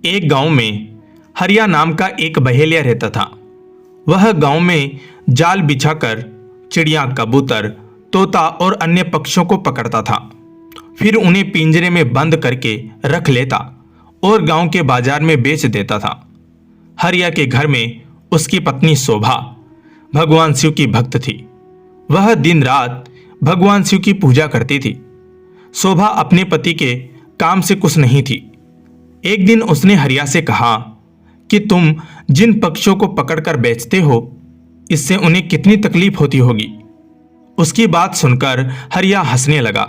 एक गांव में हरिया नाम का एक बहेलिया रहता था। वह गांव में जाल बिछाकर चिड़िया, कबूतर, तोता और अन्य पक्षियों को पकड़ता था। फिर उन्हें पिंजरे में बंद करके रख लेता और गांव के बाजार में बेच देता था। हरिया के घर में उसकी पत्नी शोभा भगवान शिव की भक्त थी। वह दिन रात भगवान शिव की पूजा करती थी। शोभा अपने पति के काम से खुश नहीं थी। एक दिन उसने हरिया से कहा कि तुम जिन पक्षियों को पकड़कर बेचते हो, इससे उन्हें कितनी तकलीफ होती होगी। उसकी बात सुनकर हरिया हंसने लगा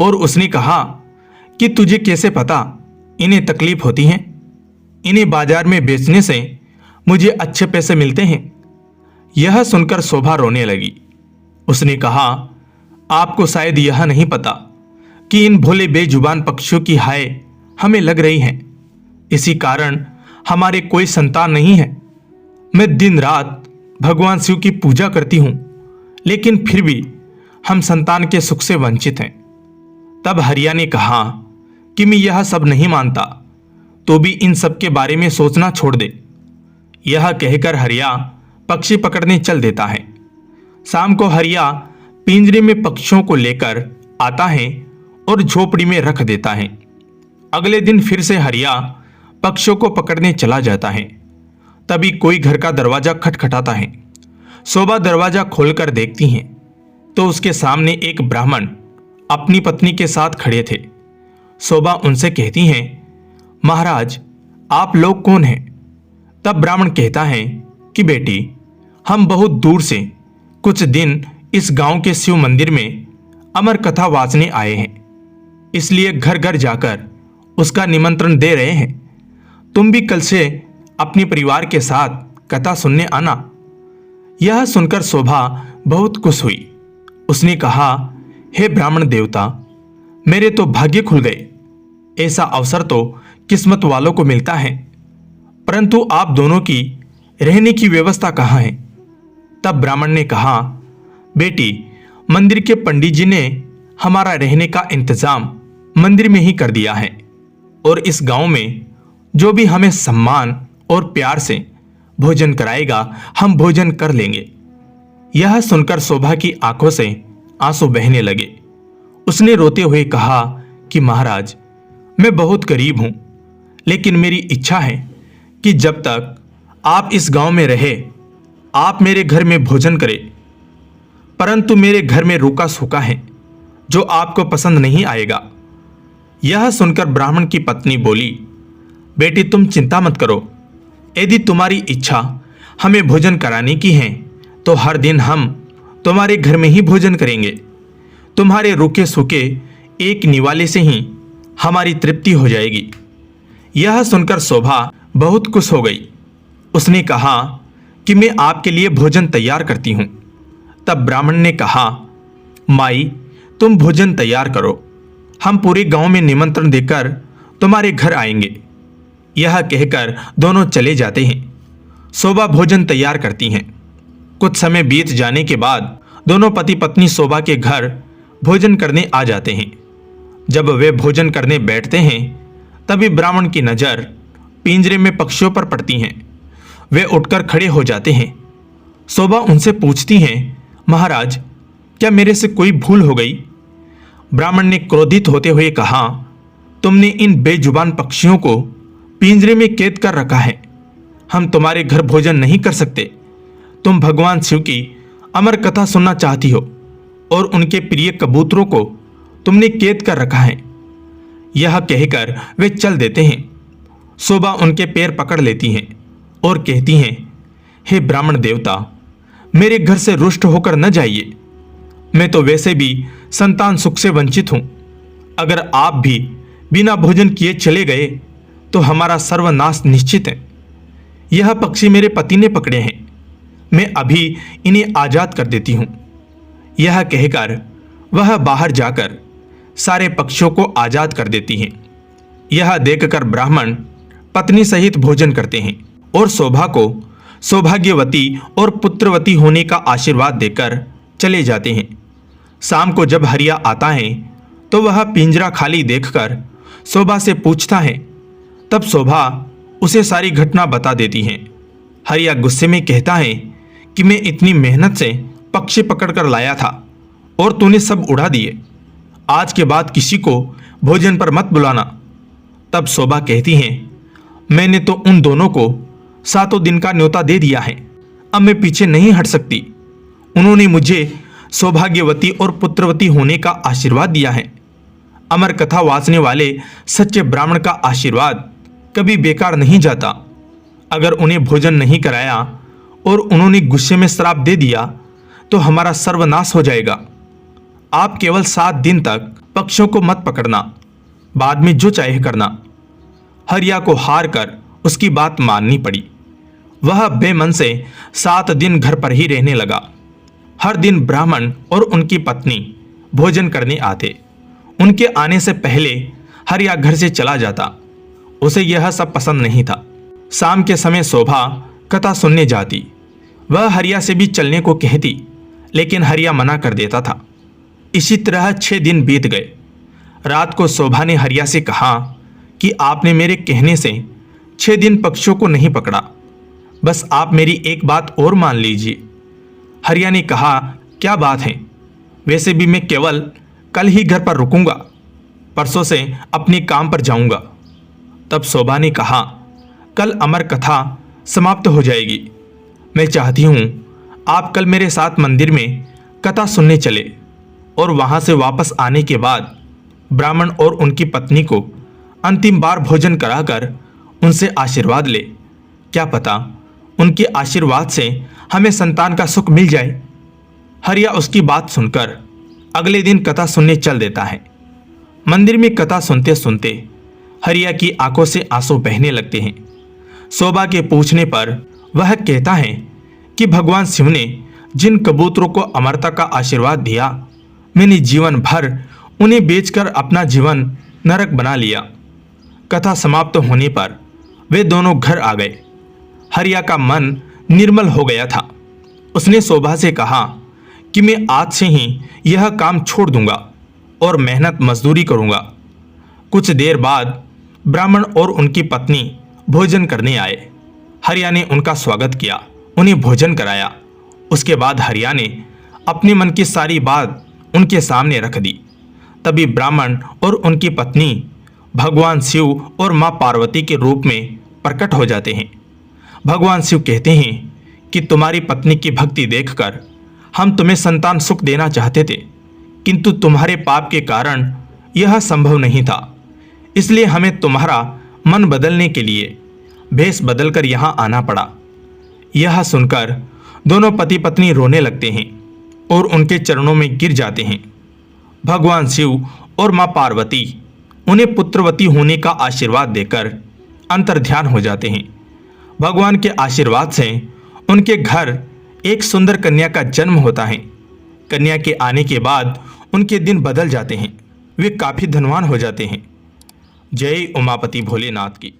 और उसने कहा कि तुझे कैसे पता इन्हें तकलीफ होती है? इन्हें बाजार में बेचने से मुझे अच्छे पैसे मिलते हैं। यह सुनकर शोभा रोने लगी। उसने कहा, आपको शायद यह नहीं पता कि इन भोले बेजुबान पक्षियों की हाय हमें लग रही हैं। इसी कारण हमारे कोई संतान नहीं है। मैं दिन रात भगवान शिव की पूजा करती हूं, लेकिन फिर भी हम संतान के सुख से वंचित हैं। तब हरिया ने कहा कि मैं यह सब नहीं मानता, तो भी इन सब के बारे में सोचना छोड़ दे। यह कहकर हरिया पक्षी पकड़ने चल देता है। शाम को हरिया पिंजरे में पक्षियों को लेकर आता है और झोपड़ी में रख देता है। अगले दिन फिर से हरिया पक्षियों को पकड़ने चला जाता है। तभी कोई घर का दरवाजा खटखटाता है। शोभा दरवाजा खोलकर देखती हैं तो उसके सामने एक ब्राह्मण अपनी पत्नी के साथ खड़े थे। शोभा उनसे कहती हैं, महाराज, आप लोग कौन हैं? तब ब्राह्मण कहता है कि बेटी, हम बहुत दूर से कुछ दिन इस गांव के शिव मंदिर में अमर कथा वाचने आए हैं, इसलिए घर घर जाकर उसका निमंत्रण दे रहे हैं। तुम भी कल से अपने परिवार के साथ कथा सुनने आना। यह सुनकर शोभा बहुत खुश हुई। उसने कहा, हे ब्राह्मण देवता, मेरे तो भाग्य खुल गए। ऐसा अवसर तो किस्मत वालों को मिलता है, परंतु आप दोनों की रहने की व्यवस्था कहाँ है? तब ब्राह्मण ने कहा, बेटी, मंदिर के पंडित जी ने हमारा रहने का इंतजाम मंदिर में ही कर दिया है और इस गांव में जो भी हमें सम्मान और प्यार से भोजन कराएगा, हम भोजन कर लेंगे। यह सुनकर शोभा की आंखों से आंसू बहने लगे। उसने रोते हुए कहा कि महाराज, मैं बहुत गरीब हूं, लेकिन मेरी इच्छा है कि जब तक आप इस गांव में रहे, आप मेरे घर में भोजन करें। परंतु मेरे घर में रूखा सूखा है जो आपको पसंद नहीं आएगा। यह सुनकर ब्राह्मण की पत्नी बोली, बेटी, तुम चिंता मत करो। यदि तुम्हारी इच्छा हमें भोजन कराने की है तो हर दिन हम तुम्हारे घर में ही भोजन करेंगे। तुम्हारे रूखे सूखे एक निवाले से ही हमारी तृप्ति हो जाएगी। यह सुनकर शोभा बहुत खुश हो गई। उसने कहा कि मैं आपके लिए भोजन तैयार करती हूँ। तब ब्राह्मण ने कहा, माई, तुम भोजन तैयार करो, हम पूरे गांव में निमंत्रण देकर तुम्हारे घर आएंगे। यह कहकर दोनों चले जाते हैं। शोभा भोजन तैयार करती हैं। कुछ समय बीत जाने के बाद दोनों पति पत्नी शोभा के घर भोजन करने आ जाते हैं। जब वे भोजन करने बैठते हैं तभी ब्राह्मण की नज़र पिंजरे में पक्षियों पर पड़ती हैं। वे उठकर खड़े हो जाते हैं। शोभा उनसे पूछती हैं, महाराज, क्या मेरे से कोई भूल हो गई? ब्राह्मण ने क्रोधित होते हुए कहा, तुमने इन बेजुबान पक्षियों को पिंजरे में कैद कर रखा है। हम तुम्हारे घर भोजन नहीं कर सकते। तुम भगवान शिव की अमर कथा सुनना चाहती हो और उनके प्रिय कबूतरों को तुमने कैद कर रखा है। यह कहकर वे चल देते हैं। शोभा उनके पैर पकड़ लेती हैं और कहती हैं, हे ब्राह्मण देवता, मेरे घर से रुष्ट होकर न जाइए। मैं तो वैसे भी संतान सुख से वंचित हूं। अगर आप भी बिना भोजन किए चले गए तो हमारा सर्वनाश निश्चित है। यह पक्षी मेरे पति ने पकड़े हैं, मैं अभी इन्हें आजाद कर देती हूं। यह कहकर वह बाहर जाकर सारे पक्षियों को आजाद कर देती हैं। यह देखकर ब्राह्मण पत्नी सहित भोजन करते हैं और शोभा को सौभाग्यवती और पुत्रवती होने का आशीर्वाद देकर चले जाते हैं। शाम को जब हरिया आता है तो वह पिंजरा खाली देखकर शोभा से पूछता है, तब शोभा उसे सारी घटना बता देती हैं। हरिया गुस्से में कहता है कि मैं इतनी मेहनत से पक्षी पकड़कर लाया था और तूने सब उड़ा दिए। आज के बाद किसी को भोजन पर मत बुलाना। तब शोभा कहती हैं, मैंने तो उन दोनों को 7 दिन का न्योता दे दिया है, अब मैं पीछे नहीं हट सकती। उन्होंने मुझे सौभाग्यवती और पुत्रवती होने का आशीर्वाद दिया है। अमर कथा वाचने वाले सच्चे ब्राह्मण का आशीर्वाद कभी बेकार नहीं जाता। अगर उन्हें भोजन नहीं कराया और उन्होंने गुस्से में श्राप दे दिया तो हमारा सर्वनाश हो जाएगा। आप केवल 7 दिन तक पक्षियों को मत पकड़ना, बाद में जो चाहे करना। हरिया को हार कर उसकी बात माननी पड़ी। वह बेमन से 7 दिन घर पर ही रहने लगा। हर दिन ब्राह्मण और उनकी पत्नी भोजन करने आते। उनके आने से पहले हरिया घर से चला जाता। उसे यह सब पसंद नहीं था। शाम के समय शोभा कथा सुनने जाती। वह हरिया से भी चलने को कहती, लेकिन हरिया मना कर देता था। इसी तरह 6 दिन बीत गए। रात को शोभा ने हरिया से कहा कि आपने मेरे कहने से 6 दिन पक्षियों को नहीं पकड़ा, बस आप मेरी एक बात और मान लीजिए। हरिया ने कहा, क्या बात है? वैसे भी मैं केवल कल ही घर पर रुकूंगा, परसों से अपने काम पर जाऊंगा। तब शोभा ने कहा, कल अमर कथा समाप्त हो जाएगी। मैं चाहती हूँ आप कल मेरे साथ मंदिर में कथा सुनने चले और वहाँ से वापस आने के बाद ब्राह्मण और उनकी पत्नी को अंतिम बार भोजन कराकर उनसे आशीर्वाद ले। क्या पता उनके आशीर्वाद से हमें संतान का सुख मिल जाए। हरिया उसकी बात सुनकर अगले दिन कथा सुनने चल देता है। मंदिर में कथा सुनते सुनते हरिया की आंखों से आंसू बहने लगते हैं। शोभा के पूछने पर वह कहता है कि भगवान शिव ने जिन कबूतरों को अमरता का आशीर्वाद दिया, मैंने जीवन भर उन्हें बेचकर अपना जीवन नरक बना लिया। कथा समाप्त होने पर वे दोनों घर आ गए। हरिया का मन निर्मल हो गया था। उसने शोभा से कहा कि मैं आज से ही यह काम छोड़ दूंगा और मेहनत मजदूरी करूंगा। कुछ देर बाद ब्राह्मण और उनकी पत्नी भोजन करने आए। हरिया ने उनका स्वागत किया, उन्हें भोजन कराया। उसके बाद हरिया ने अपने मन की सारी बात उनके सामने रख दी। तभी ब्राह्मण और उनकी पत्नी भगवान शिव और माँ पार्वती के रूप में प्रकट हो जाते हैं। भगवान शिव कहते हैं कि तुम्हारी पत्नी की भक्ति देखकर हम तुम्हें संतान सुख देना चाहते थे, किंतु तुम्हारे पाप के कारण यह संभव नहीं था। इसलिए हमें तुम्हारा मन बदलने के लिए भेष बदलकर यहाँ आना पड़ा। यह सुनकर दोनों पति पत्नी रोने लगते हैं और उनके चरणों में गिर जाते हैं। भगवान शिव और माँ पार्वती उन्हें पुत्रवती होने का आशीर्वाद देकर अंतर्ध्यान हो जाते हैं। भगवान के आशीर्वाद से उनके घर एक सुंदर कन्या का जन्म होता है। कन्या के आने के बाद उनके दिन बदल जाते हैं। वे काफ़ी धनवान हो जाते हैं। जय उमापति भोलेनाथ की।